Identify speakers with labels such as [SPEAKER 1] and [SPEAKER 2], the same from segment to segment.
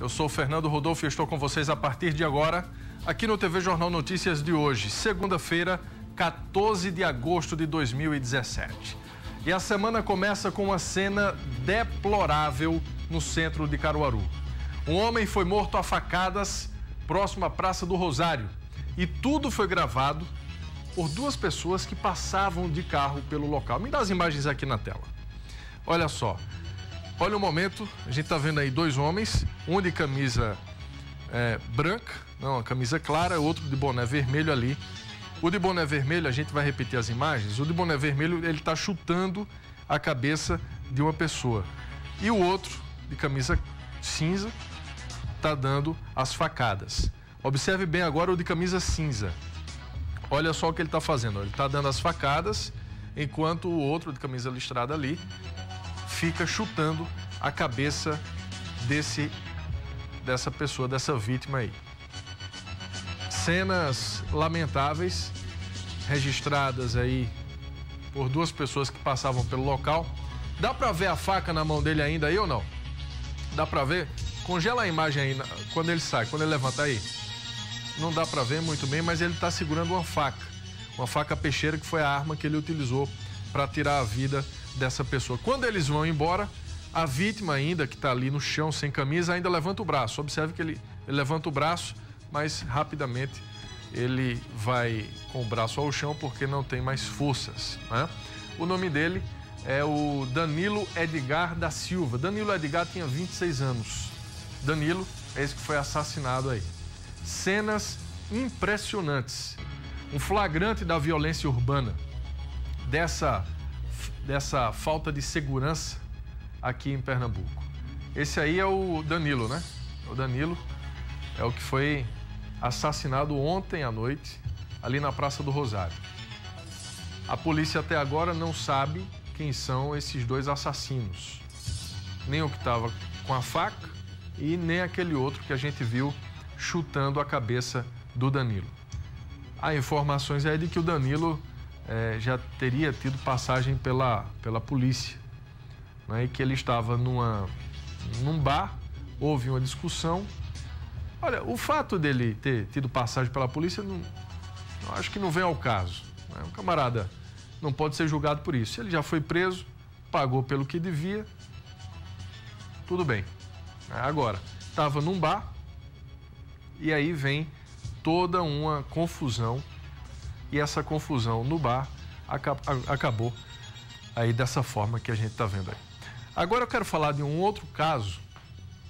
[SPEAKER 1] Eu sou o Fernando Rodolfo e estou com vocês a partir de agora, aqui no TV Jornal Notícias de hoje, segunda-feira, 14 de agosto de 2017. E a semana começa com uma cena deplorável no centro de Caruaru. Um homem foi morto a facadas próximo à Praça do Rosário e tudo foi gravado por duas pessoas que passavam de carro pelo local. Me dá as imagens aqui na tela. Olha só. Olha o momento, a gente está vendo aí dois homens, um de camisa branca, não, a camisa clara, outro de boné vermelho ali. O de boné vermelho, a gente vai repetir as imagens, o de boné vermelho, ele está chutando a cabeça de uma pessoa. E o outro, de camisa cinza, está dando as facadas. Observe bem agora o de camisa cinza. Olha só o que ele está fazendo, ele está dando as facadas, enquanto o outro de camisa listrada ali fica chutando a cabeça dessa pessoa, dessa vítima aí. Cenas lamentáveis, registradas aí por duas pessoas que passavam pelo local. Dá para ver a faca na mão dele ainda aí ou não? Dá para ver? Congela a imagem aí quando ele sai, quando ele levanta aí. Não dá para ver muito bem, mas ele está segurando uma faca peixeira, que foi a arma que ele utilizou para tirar a vida dessa pessoa. Quando eles vão embora, a vítima ainda, que está ali no chão, sem camisa, ainda levanta o braço. Observe que ele levanta o braço, mas rapidamente ele vai com o braço ao chão porque não tem mais forças, né? O nome dele é o Danilo Edgar da Silva. Danilo Edgar tinha 26 anos. Danilo é esse que foi assassinado aí. Cenas impressionantes. Um flagrante da violência urbana, dessa falta de segurança aqui em Pernambuco. Esse aí é o Danilo, né? O Danilo é o que foi assassinado ontem à noite, ali na Praça do Rosário. A polícia até agora não sabe quem são esses dois assassinos. Nem o que estava com a faca e nem aquele outro que a gente viu chutando a cabeça do Danilo. Há informações aí de que o Danilo já teria tido passagem pela polícia, né? E que ele estava num bar, houve uma discussão. Olha, o fato dele ter tido passagem pela polícia, acho que não vem ao caso, né? Um camarada não pode ser julgado por isso. Ele já foi preso, pagou pelo que devia, tudo bem. Agora, estava num bar e aí vem toda uma confusão. E essa confusão no bar acabou aí dessa forma que a gente está vendo aí. Agora eu quero falar de um outro caso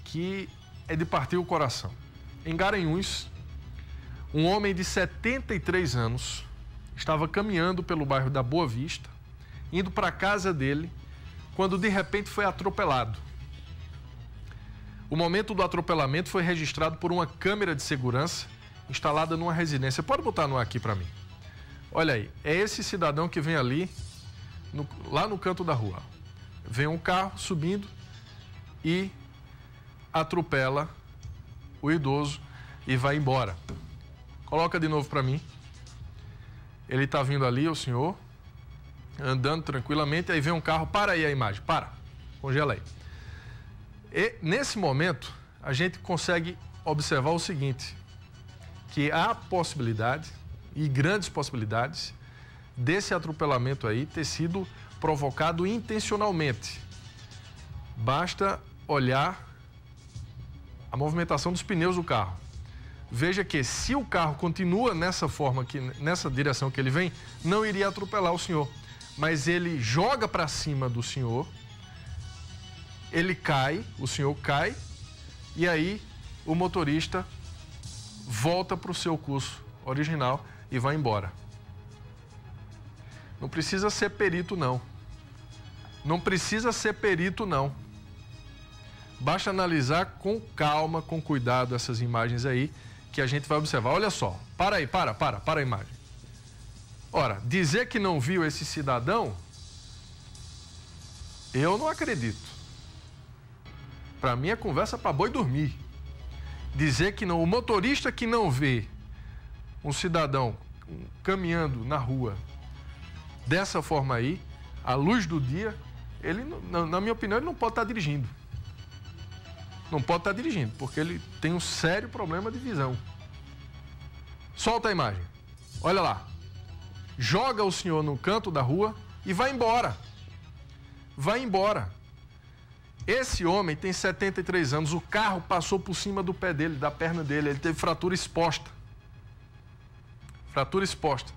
[SPEAKER 1] que é de partir o coração. Em Garanhuns, um homem de 73 anos estava caminhando pelo bairro da Boa Vista, indo para a casa dele, quando de repente foi atropelado. O momento do atropelamento foi registrado por uma câmera de segurança instalada numa residência. Pode botar no ar aqui para mim. Olha aí, é esse cidadão que vem ali, lá no canto da rua. Vem um carro subindo e atropela o idoso e vai embora. Coloca de novo para mim. Ele está vindo ali, o senhor, andando tranquilamente, aí vem um carro, para aí a imagem, para, congela aí. E nesse momento, a gente consegue observar o seguinte, que há possibilidade, e grandes possibilidades, desse atropelamento aí ter sido provocado intencionalmente. Basta olhar a movimentação dos pneus do carro. Veja que se o carro continua nessa forma, nessa direção que ele vem, não iria atropelar o senhor. Mas ele joga para cima do senhor, ele cai, o senhor cai, e aí o motorista volta para o seu curso original e vai embora. Não precisa ser perito, não. Não precisa ser perito, não. Basta analisar com calma, com cuidado essas imagens aí, que a gente vai observar. Olha só, para aí, para a imagem. Ora, dizer que não viu esse cidadão, eu não acredito. Para mim é conversa para boi dormir. Dizer que não, o motorista que não vê um cidadão caminhando na rua dessa forma aí, à luz do dia, ele, na minha opinião, ele não pode estar dirigindo. não pode estar dirigindo, porque ele tem um sério problema de visão. Solta a imagem. Olha lá. Joga o senhor no canto da rua e vai embora. Vai embora. Esse homem tem 73 anos, o carro passou por cima do pé dele, da perna dele, ele teve fratura exposta. Fratura exposta.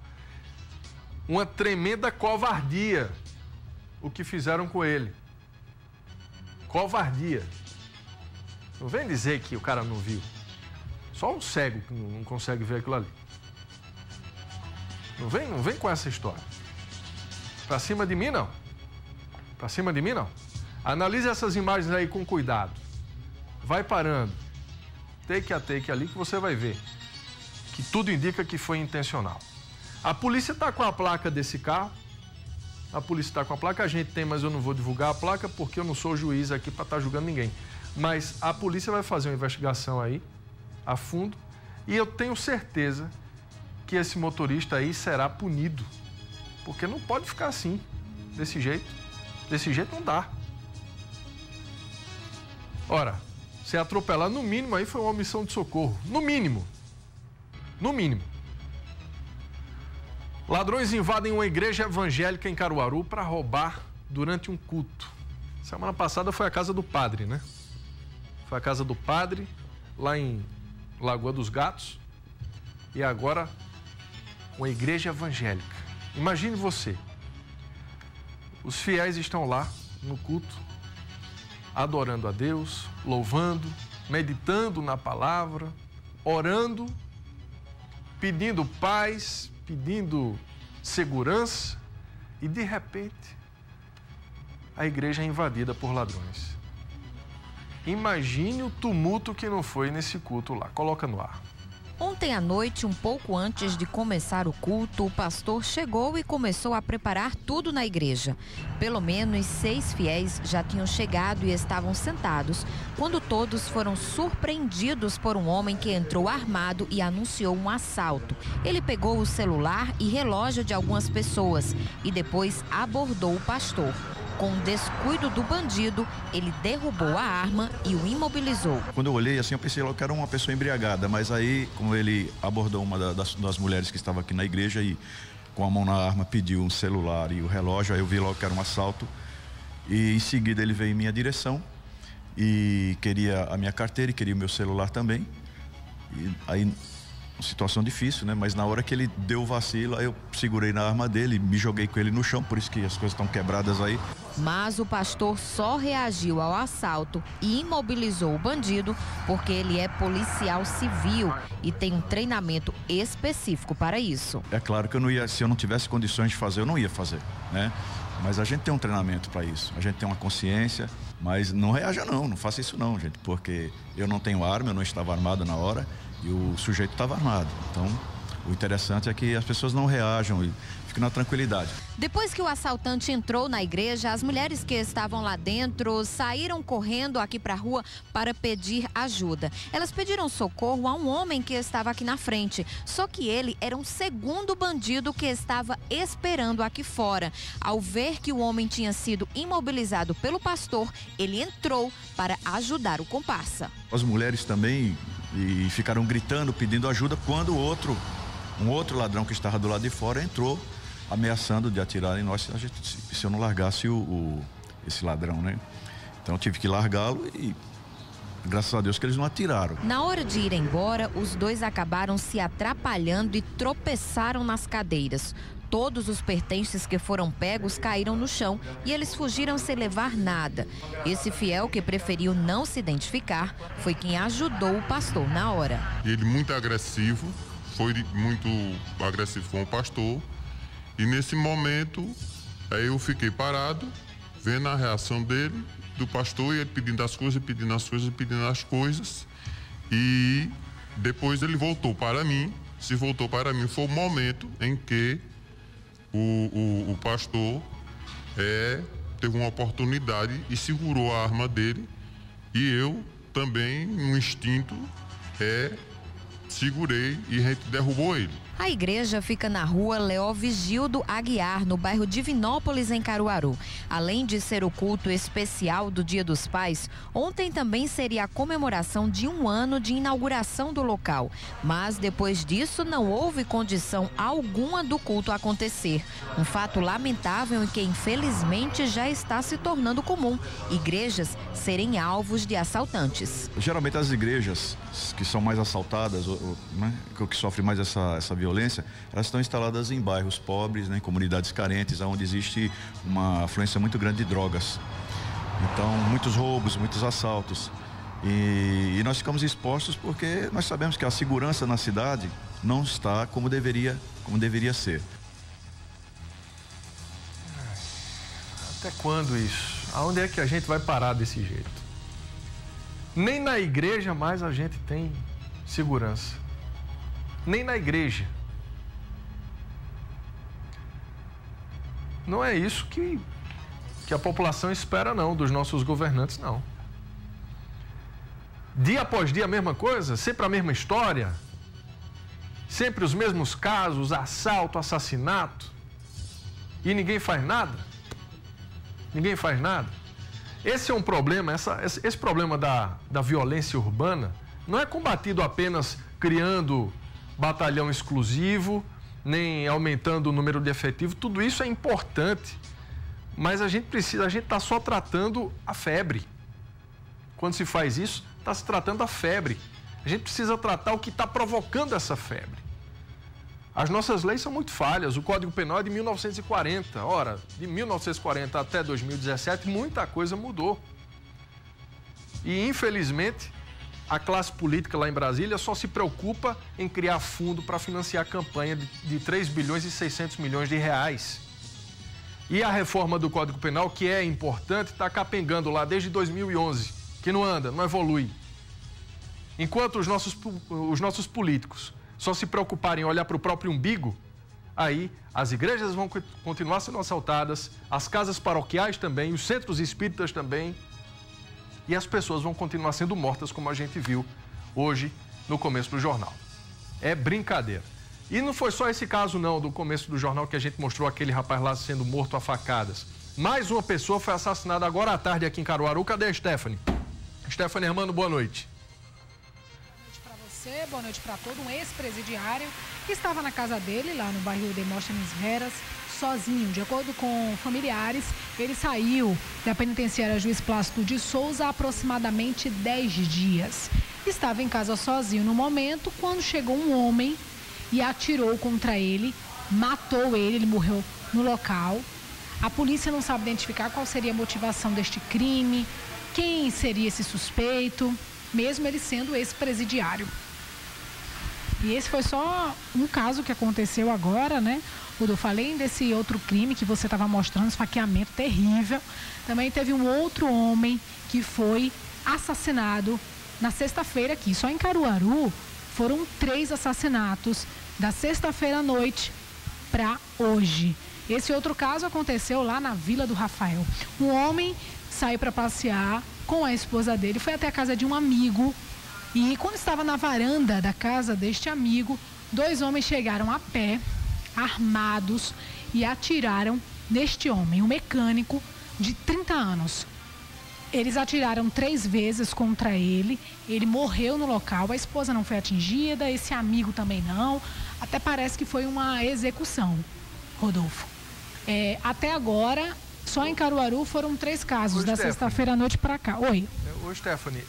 [SPEAKER 1] Uma tremenda covardia o que fizeram com ele. Covardia. Não vem dizer que o cara não viu. Só um cego que não consegue ver aquilo ali. Não vem com essa história. Pra cima de mim, não. Pra cima de mim, não. Analise essas imagens aí com cuidado. Vai parando. Take a take ali que você vai ver que tudo indica que foi intencional. A polícia está com a placa desse carro. A polícia está com a placa. A gente tem, mas eu não vou divulgar a placa porque eu não sou juiz aqui para estar julgando ninguém. Mas a polícia vai fazer uma investigação aí, a fundo. E eu tenho certeza que esse motorista aí será punido. Porque não pode ficar assim, desse jeito. Desse jeito não dá. Ora, se atropelar, no mínimo, aí foi uma omissão de socorro. No mínimo. No mínimo. Ladrões invadem uma igreja evangélica em Caruaru para roubar durante um culto. Semana passada foi a casa do padre, né? Foi a casa do padre, lá em Lagoa dos Gatos. E agora, uma igreja evangélica. Imagine você. Os fiéis estão lá no culto, adorando a Deus, louvando, meditando na palavra, orando, pedindo paz, pedindo segurança e, de repente, a igreja é invadida por ladrões. Imagine o tumulto que não foi nesse culto lá. Coloca no ar.
[SPEAKER 2] Ontem à noite, um pouco antes de começar o culto, o pastor chegou e começou a preparar tudo na igreja. Pelo menos 6 fiéis já tinham chegado e estavam sentados, quando todos foram surpreendidos por um homem que entrou armado e anunciou um assalto. Ele pegou o celular e relógio de algumas pessoas e depois abordou o pastor. Com o descuido do bandido, ele derrubou a arma e o imobilizou.
[SPEAKER 3] Quando eu olhei assim, eu pensei logo que era uma pessoa embriagada, mas aí, como ele abordou uma das mulheres que estava aqui na igreja e com a mão na arma pediu um celular e o relógio, aí eu vi logo que era um assalto. E em seguida ele veio em minha direção e queria a minha carteira e queria o meu celular também. E aí, situação difícil, né? Mas na hora que ele deu o vacilo, aí eu segurei na arma dele, me joguei com ele no chão, por isso que as coisas estão quebradas aí.
[SPEAKER 2] Mas o pastor só reagiu ao assalto e imobilizou o bandido porque ele é policial civil e tem um treinamento específico para isso.
[SPEAKER 3] É claro que eu não ia, se eu não tivesse condições de fazer, eu não ia fazer, né? Mas a gente tem um treinamento para isso, a gente tem uma consciência, mas não reaja não faça isso não, gente, porque eu não tenho arma, eu não estava armado na hora e o sujeito estava armado. Então, o interessante é que as pessoas não reajam e fiquem na tranquilidade.
[SPEAKER 2] Depois que o assaltante entrou na igreja, as mulheres que estavam lá dentro saíram correndo aqui para a rua para pedir ajuda. Elas pediram socorro a um homem que estava aqui na frente, só que ele era um segundo bandido que estava esperando aqui fora. Ao ver que o homem tinha sido imobilizado pelo pastor, ele entrou para ajudar o comparsa.
[SPEAKER 3] As mulheres também ficaram gritando, pedindo ajuda, quando um outro ladrão que estava do lado de fora entrou ameaçando de atirar em nós se eu não largasse esse ladrão, né? Então eu tive que largá-lo e graças a Deus que eles não atiraram.
[SPEAKER 2] Na hora de ir embora, os dois acabaram se atrapalhando e tropeçaram nas cadeiras. Todos os pertences que foram pegos caíram no chão e eles fugiram sem levar nada. Esse fiel, que preferiu não se identificar, foi quem ajudou o pastor na hora.
[SPEAKER 4] Ele muito agressivo, foi muito agressivo com o pastor. E nesse momento, aí eu fiquei parado, vendo a reação dele, do pastor, e ele pedindo as coisas, pedindo as coisas, pedindo as coisas. E depois ele voltou para mim. Se voltou para mim, foi o momento em que o pastor teve uma oportunidade e segurou a arma dele. E eu também, no instinto, segurei e a gente derrubou ele.
[SPEAKER 2] A igreja fica na rua Leovigildo Aguiar, no bairro Divinópolis, em Caruaru. Além de ser o culto especial do Dia dos Pais, ontem também seria a comemoração de 1 ano de inauguração do local. Mas depois disso não houve condição alguma do culto acontecer. Um fato lamentável e que infelizmente já está se tornando comum. Igrejas serem alvos de assaltantes.
[SPEAKER 3] Geralmente as igrejas que são mais assaltadas, né, que sofrem mais essa violência, elas estão instaladas em bairros pobres, né, em comunidades carentes, onde existe uma afluência muito grande de drogas. Então, muitos roubos, muitos assaltos. E nós ficamos expostos porque nós sabemos que a segurança na cidade não está como deveria ser.
[SPEAKER 1] Até quando isso? Aonde é que a gente vai parar desse jeito? Nem na igreja mais a gente tem segurança. Nem na igreja. Não é isso que a população espera, não, dos nossos governantes, não. Dia após dia a mesma coisa, sempre a mesma história, sempre os mesmos casos, assalto, assassinato, e ninguém faz nada. Ninguém faz nada. Esse é um problema, esse problema da violência urbana não é combatido apenas criando batalhão exclusivo, nem aumentando o número de efetivo. Tudo isso é importante, mas a gente está só tratando a febre. Quando se faz isso, está se tratando a febre. A gente precisa tratar o que está provocando essa febre. As nossas leis são muito falhas. O Código Penal é de 1940. Ora, de 1940 até 2017, muita coisa mudou. E, infelizmente, a classe política lá em Brasília só se preocupa em criar fundo para financiar a campanha de 3 bilhões e 600 milhões de reais. E a reforma do Código Penal, que é importante, está capengando lá desde 2011, que não anda, não evolui. Enquanto os nossos políticos só se preocuparem em olhar para o próprio umbigo, aí as igrejas vão continuar sendo assaltadas, as casas paroquiais também, os centros espíritas também, e as pessoas vão continuar sendo mortas, como a gente viu hoje no começo do jornal. É brincadeira. E não foi só esse caso, não, do começo do jornal que a gente mostrou aquele rapaz lá sendo morto a facadas. Mais uma pessoa foi assassinada agora à tarde aqui em Caruaru. Cadê a Stephanie? Stephanie Hermano, boa noite.
[SPEAKER 5] Boa noite para todo. Um ex-presidiário que estava na casa dele, lá no bairro Demóstenes Veras, sozinho. De acordo com familiares, ele saiu da penitenciária Juiz Plácido de Souza há aproximadamente 10 dias. Estava em casa sozinho no momento quando chegou um homem e atirou contra ele, matou ele morreu no local. A polícia não sabe identificar qual seria a motivação deste crime, quem seria esse suspeito, mesmo ele sendo ex-presidiário. E esse foi só um caso que aconteceu agora, né? Rodolfo, além desse outro crime que você estava mostrando, esfaqueamento terrível, também teve um outro homem que foi assassinado na sexta-feira aqui. Só em Caruaru foram 3 assassinatos da sexta-feira à noite para hoje. Esse outro caso aconteceu lá na Vila do Rafael. Um homem saiu para passear com a esposa dele, foi até a casa de um amigo. E quando estava na varanda da casa deste amigo, 2 homens chegaram a pé, armados, e atiraram neste homem, um mecânico de 30 anos. Eles atiraram 3 vezes contra ele, ele morreu no local, a esposa não foi atingida, esse amigo também não, até parece que foi uma execução, Rodolfo. Até agora, só em Caruaru foram 3 casos, da sexta-feira à noite para cá. Oi.
[SPEAKER 1] Ô, Stephanie,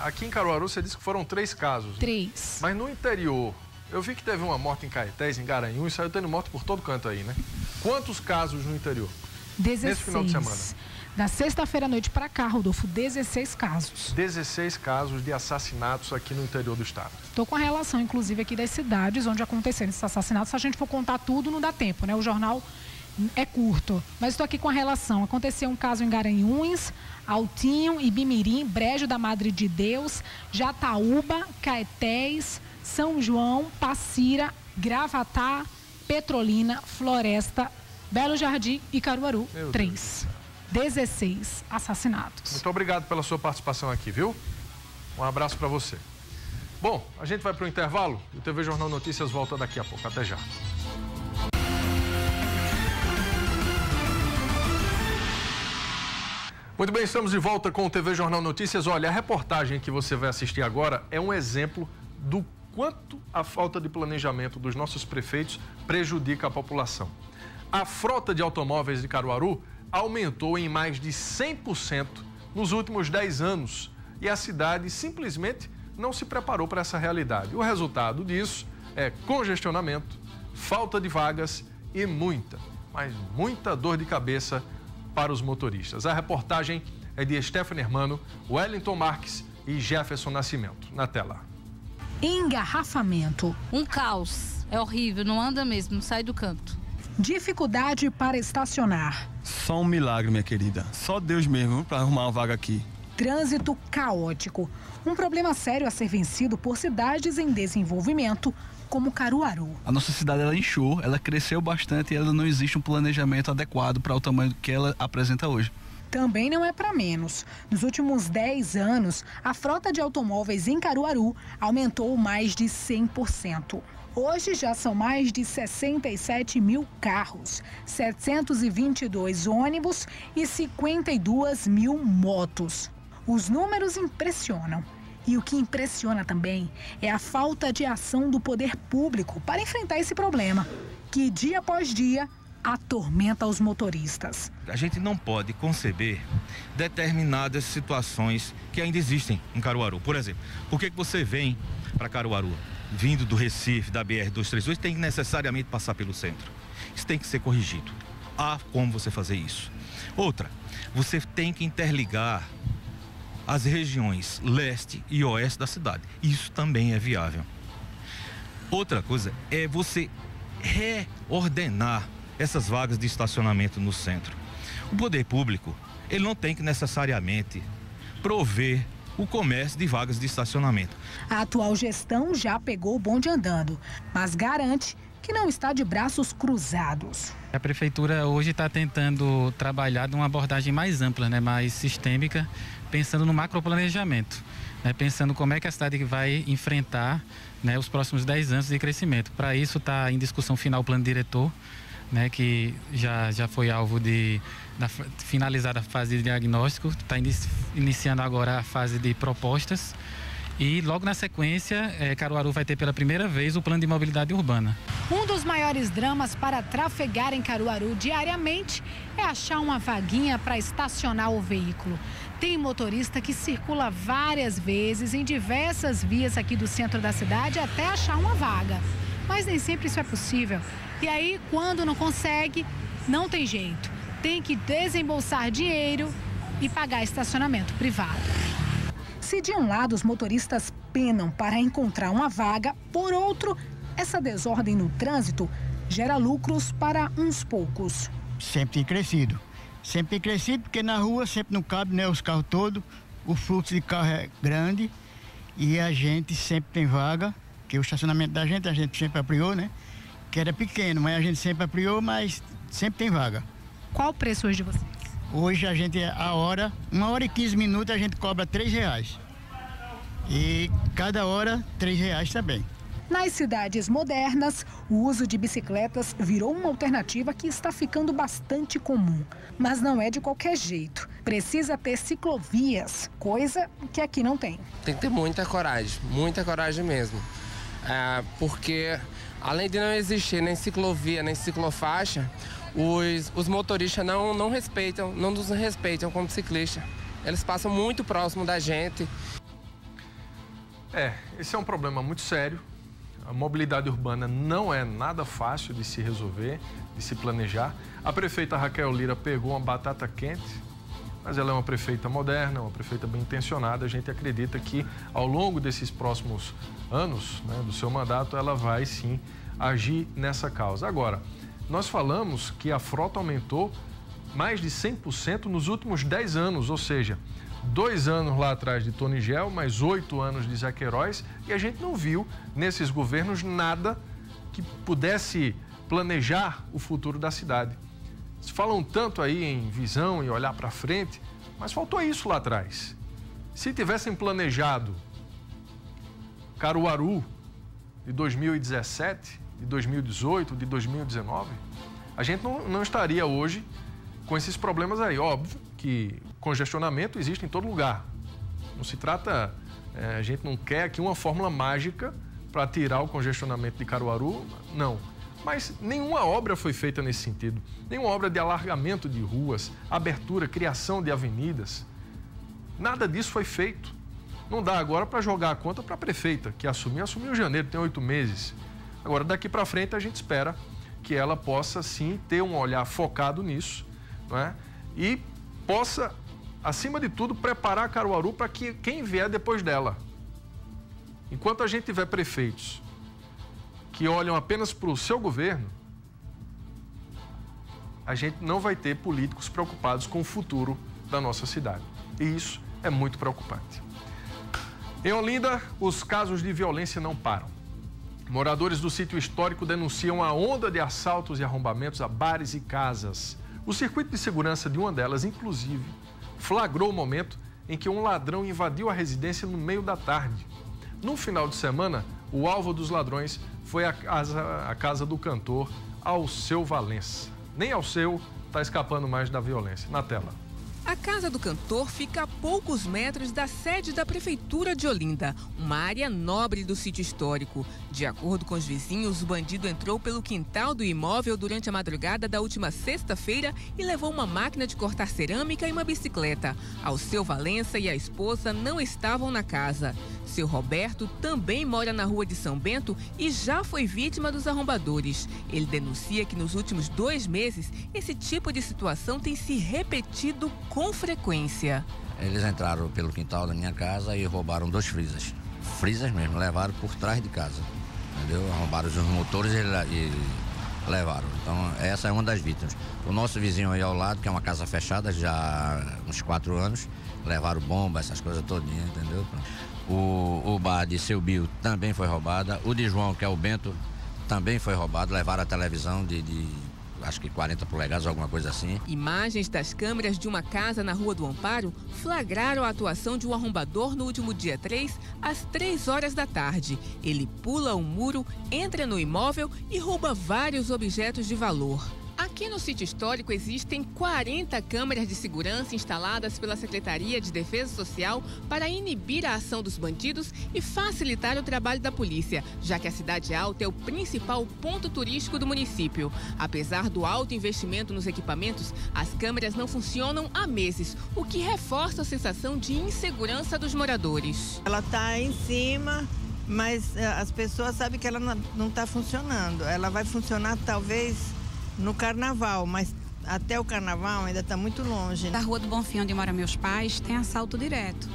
[SPEAKER 1] aqui em Caruaru você disse que foram 3 casos.
[SPEAKER 5] 3.
[SPEAKER 1] Mas no interior, eu vi que teve uma morte em Caetés, em Garanhuns, saiu tendo morte por todo canto aí, né? Quantos casos no interior?
[SPEAKER 5] 16.
[SPEAKER 1] Nesse final de semana?
[SPEAKER 5] Da sexta-feira à noite para cá, Rodolfo, 16 casos.
[SPEAKER 1] 16 casos de assassinatos aqui no interior do estado.
[SPEAKER 5] Estou com a relação, inclusive, aqui das cidades onde aconteceram esses assassinatos. Se a gente for contar tudo, não dá tempo, né? O jornal é curto, mas estou aqui com a relação. Aconteceu um caso em Garanhuns, Altinho, Ibimirim, Brejo da Madre de Deus, Jataúba, Caetés, São João, Passira, Gravatá, Petrolina, Floresta, Belo Jardim e Caruaru. 3. 16 assassinatos.
[SPEAKER 1] Muito obrigado pela sua participação aqui, viu? Um abraço para você. Bom, a gente vai para o intervalo e o TV Jornal Notícias volta daqui a pouco. Até já. Muito bem, estamos de volta com o TV Jornal Notícias. Olha, a reportagem que você vai assistir agora é um exemplo do quanto a falta de planejamento dos nossos prefeitos prejudica a população. A frota de automóveis de Caruaru aumentou em mais de 100% nos últimos 10 anos e a cidade simplesmente não se preparou para essa realidade. O resultado disso é congestionamento, falta de vagas e muita dor de cabeça para os motoristas. A reportagem é de Stephanie Hermano, Wellington Marques e Jefferson Nascimento. Na tela.
[SPEAKER 6] Engarrafamento.
[SPEAKER 7] Um caos. É horrível, não anda mesmo, não sai do canto.
[SPEAKER 6] Dificuldade para estacionar.
[SPEAKER 8] Só um milagre, minha querida. Só Deus mesmo para arrumar uma vaga aqui.
[SPEAKER 6] Trânsito caótico. Um problema sério a ser vencido por cidades em desenvolvimento, como Caruaru.
[SPEAKER 9] A nossa cidade, ela inchou, ela cresceu bastante e ela não existe um planejamento adequado para o tamanho que ela apresenta hoje.
[SPEAKER 6] Também não é para menos. Nos últimos 10 anos, a frota de automóveis em Caruaru aumentou mais de 100%. Hoje já são mais de 67 mil carros, 722 ônibus e 52 mil motos. Os números impressionam. E o que impressiona também é a falta de ação do poder público para enfrentar esse problema, que dia após dia atormenta os motoristas.
[SPEAKER 10] A gente não pode conceber determinadas situações que ainda existem em Caruaru. Por exemplo, por que você vem para Caruaru, vindo do Recife, da BR-232, tem que necessariamente passar pelo centro? Isso tem que ser corrigido. Há como você fazer isso. Outra, você tem que interligar as regiões leste e oeste da cidade. Isso também é viável. Outra coisa é você reordenar essas vagas de estacionamento no centro. O poder público, ele não tem que necessariamente prover o comércio de vagas de estacionamento.
[SPEAKER 6] A atual gestão já pegou o bonde andando, mas garante que não está de braços cruzados.
[SPEAKER 11] A prefeitura hoje está tentando trabalhar de uma abordagem mais ampla, mais sistêmica, pensando no macroplanejamento, pensando como é que a cidade vai enfrentar os próximos 10 anos de crescimento. Para isso está em discussão final o plano diretor, que já foi alvo de finalizar a fase de diagnóstico, está iniciando agora a fase de propostas e logo na sequência Caruaru vai ter pela primeira vez o plano de mobilidade urbana.
[SPEAKER 5] Um dos maiores dramas para trafegar em Caruaru diariamente é achar uma vaguinha para estacionar o veículo. Tem motorista que circula várias vezes em diversas vias aqui do centro da cidade até achar uma vaga. Mas nem sempre isso é possível. E aí, quando não consegue, não tem jeito. Tem que desembolsar dinheiro e pagar estacionamento privado.
[SPEAKER 6] Se de um lado os motoristas penam para encontrar uma vaga, por outro, essa desordem no trânsito gera lucros para uns poucos.
[SPEAKER 12] Sempre tem crescido. Sempre tem crescido porque na rua sempre não cabe, os carros todos, o fluxo de carro é grande e a gente sempre tem vaga, que o estacionamento da gente, a gente sempre ampliou, que era pequeno, mas a gente sempre ampliou, mas sempre tem vaga.
[SPEAKER 5] Qual o preço hoje de vocês?
[SPEAKER 12] Hoje a gente, 1 hora e 15 minutos, a gente cobra R$3. E cada hora, R$3 também.
[SPEAKER 6] Nas cidades modernas, o uso de bicicletas virou uma alternativa que está ficando bastante comum. Mas não é de qualquer jeito. Precisa ter ciclovias, coisa que aqui não tem.
[SPEAKER 13] Tem que ter muita coragem mesmo. Porque além de não existir nem ciclovia, nem ciclofaixa, os motoristas não nos respeitam como ciclista. Eles passam muito próximo da gente.
[SPEAKER 1] Esse é um problema muito sério. A mobilidade urbana não é nada fácil de se resolver, de se planejar. A prefeita Raquel Lira pegou uma batata quente, mas ela é uma prefeita moderna, uma prefeita bem intencionada. A gente acredita que ao longo desses próximos anos do seu mandato, ela vai sim agir nessa causa. Agora, nós falamos que a frota aumentou mais de 100% nos últimos 10 anos, ou seja, 2 anos lá atrás de Tony Gel, mais 8 anos de Zé Queiroz, e a gente não viu nesses governos nada que pudesse planejar o futuro da cidade. Se falam tanto aí em visão e olhar para frente, mas faltou isso lá atrás. Se tivessem planejado Caruaru de 2017, de 2018, de 2019, a gente não estaria hoje com esses problemas aí. Óbvio que congestionamento existe em todo lugar. Não se trata, a gente não quer aqui uma fórmula mágica para tirar o congestionamento de Caruaru, não. Mas nenhuma obra foi feita nesse sentido. Nenhuma obra de alargamento de ruas, abertura, criação de avenidas. Nada disso foi feito. Não dá agora para jogar a conta para a prefeita, que assumiu em janeiro, tem 8 meses. Agora, daqui para frente, a gente espera que ela possa, sim, ter um olhar focado nisso, não é? E possa, acima de tudo, preparar Caruaru para que quem vier depois dela. Enquanto a gente tiver prefeitos que olham apenas para o seu governo, a gente não vai ter políticos preocupados com o futuro da nossa cidade. E isso é muito preocupante. Em Olinda, os casos de violência não param. Moradores do sítio histórico denunciam a onda de assaltos e arrombamentos a bares e casas. O circuito de segurança de uma delas, inclusive, flagrou o momento em que um ladrão invadiu a residência no meio da tarde. No final de semana, o alvo dos ladrões foi a casa do cantor Alceu Valença. Nem Alceu está escapando mais da violência. Na tela.
[SPEAKER 14] A casa do cantor fica a poucos metros da sede da Prefeitura de Olinda, uma área nobre do sítio histórico. De acordo com os vizinhos, o bandido entrou pelo quintal do imóvel durante a madrugada da última sexta-feira e levou uma máquina de cortar cerâmica e uma bicicleta. Alceu Valença e a esposa não estavam na casa. Seu Roberto também mora na rua de São Bento e já foi vítima dos arrombadores. Ele denuncia que nos últimos 2 meses, esse tipo de situação tem se repetido com frequência.
[SPEAKER 15] Eles entraram pelo quintal da minha casa e roubaram 2 freezers. Freezers mesmo, levaram por trás de casa. Entendeu? Arrombaram os motores e levaram. Então, essa é uma das vítimas. O nosso vizinho aí ao lado, que é uma casa fechada já há uns 4 anos, levaram bomba, essas coisas todinhas, entendeu? O bar de Seu Bio também foi roubada. O de João, que é o Bento, também foi roubado. Levaram a televisão de acho que 40 polegadas, alguma coisa assim.
[SPEAKER 14] Imagens das câmeras de uma casa na Rua do Amparo flagraram a atuação de um arrombador no último dia 3, às 3 horas da tarde. Ele pula um muro, entra no imóvel e rouba vários objetos de valor. Aqui no sítio histórico existem 40 câmeras de segurança instaladas pela Secretaria de Defesa Social para inibir a ação dos bandidos e facilitar o trabalho da polícia, já que a Cidade Alta é o principal ponto turístico do município. Apesar do alto investimento nos equipamentos, as câmeras não funcionam há meses, o que reforça a sensação de insegurança dos moradores.
[SPEAKER 16] Ela está em cima, mas as pessoas sabem que ela não está funcionando. Ela vai funcionar talvez no carnaval, mas até o carnaval ainda está muito longe.
[SPEAKER 17] Da Rua do Bonfim, onde moram meus pais, tem assalto direto.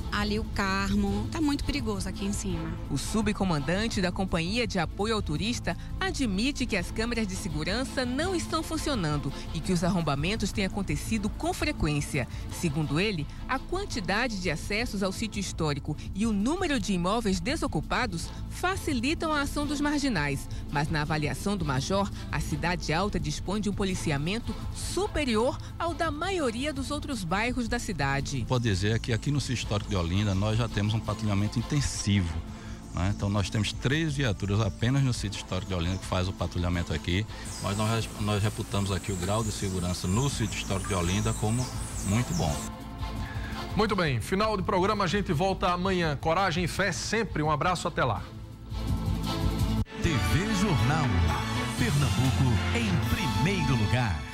[SPEAKER 17] Ali o Carmo, está muito perigoso aqui em cima.
[SPEAKER 14] O subcomandante da Companhia de Apoio ao Turista admite que as câmeras de segurança não estão funcionando e que os arrombamentos têm acontecido com frequência. Segundo ele, a quantidade de acessos ao sítio histórico e o número de imóveis desocupados facilitam a ação dos marginais. Mas na avaliação do Major, a Cidade Alta dispõe de um policiamento superior ao da maioria dos outros bairros da cidade.
[SPEAKER 18] Pode dizer que aqui no sítio histórico de Olinda nós já temos um patrulhamento intensivo, né? Então nós temos 3 viaturas apenas no sítio histórico de Olinda que faz o patrulhamento aqui, mas nós reputamos aqui o grau de segurança no sítio histórico de Olinda como muito bom.
[SPEAKER 1] Muito bem, final de programa, a gente volta amanhã. Coragem e fé sempre, um abraço, até lá.
[SPEAKER 19] TV Jornal, Pernambuco em primeiro lugar.